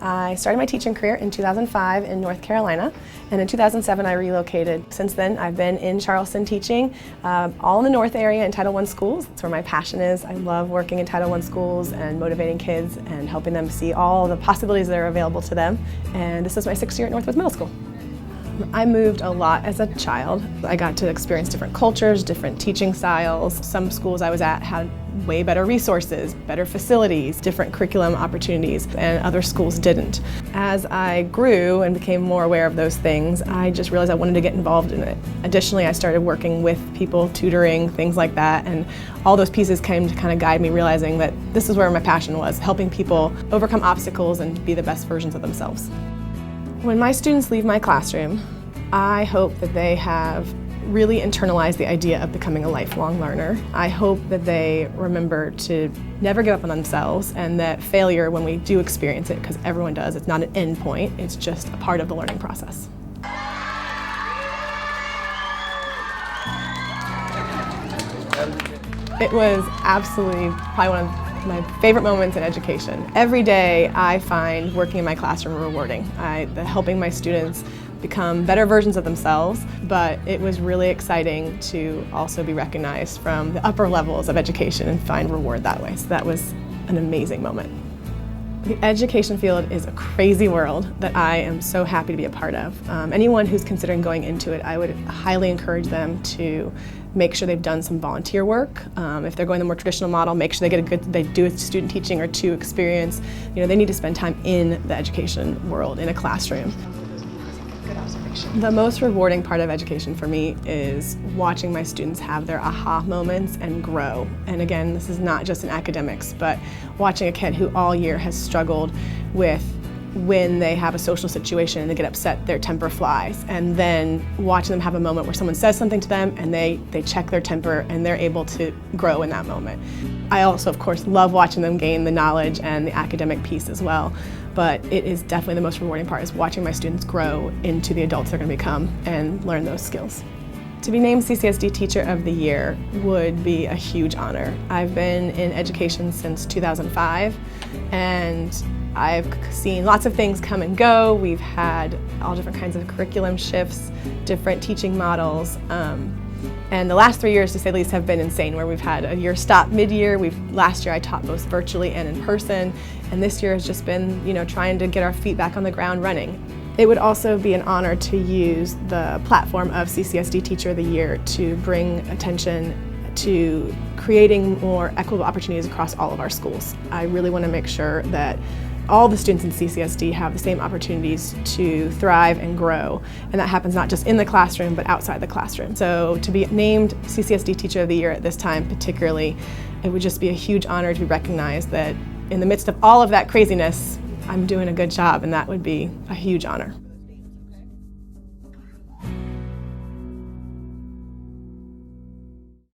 I started my teaching career in 2005 in North Carolina, and in 2007 I relocated. Since then I've been in Charleston teaching, all in the North area in Title I schools. That's where my passion is. I love working in Title I schools and motivating kids and helping them see all the possibilities that are available to them. And this is my 6th year at Northwoods Middle School. I moved a lot as a child. I got to experience different cultures, different teaching styles. Some schools I was at had way better resources, better facilities, different curriculum opportunities, and other schools didn't. As I grew and became more aware of those things, I just realized I wanted to get involved in it. Additionally, I started working with people, tutoring, things like that, and all those pieces came to kind of guide me, realizing that this is where my passion was, helping people overcome obstacles and be the best versions of themselves. When my students leave my classroom, I hope that they have really internalized the idea of becoming a lifelong learner. I hope that they remember to never give up on themselves, and that failure, when we do experience it, because everyone does, it's not an end point, it's just a part of the learning process. It was absolutely probably one of my favorite moments in education. Every day I find working in my classroom rewarding. Helping my students become better versions of themselves, but it was really exciting to also be recognized from the upper levels of education and find reward that way. So that was an amazing moment. The education field is a crazy world that I am so happy to be a part of. Anyone who's considering going into it, I would highly encourage them to make sure they've done some volunteer work. If they're going the more traditional model, make sure they do a student teaching or 2 experience. They need to spend time in the education world, in a classroom. The most rewarding part of education for me is watching my students have their aha moments and grow. And again, this is not just in academics, but watching a kid who all year has struggled with when they have a social situation and they get upset, their temper flies, and then watching them have a moment where someone says something to them and they check their temper and they're able to grow in that moment. I also, of course, love watching them gain the knowledge and the academic piece as well, but it is definitely the most rewarding part, is watching my students grow into the adults they're going to become and learn those skills. To be named CCSD Teacher of the Year would be a huge honor. I've been in education since 2005, and I've seen lots of things come and go. We've had all different kinds of curriculum shifts, different teaching models, and the last 3 years, to say the least, have been insane, where we've had a year stop mid-year. Last year I taught both virtually and in person, and this year has just been, trying to get our feet back on the ground running. It would also be an honor to use the platform of CCSD Teacher of the Year to bring attention to creating more equitable opportunities across all of our schools. I really want to make sure that all the students in CCSD have the same opportunities to thrive and grow, and that happens not just in the classroom but outside the classroom. So to be named CCSD Teacher of the Year at this time particularly, it would just be a huge honor to be recognized that in the midst of all of that craziness, I'm doing a good job, and that would be a huge honor.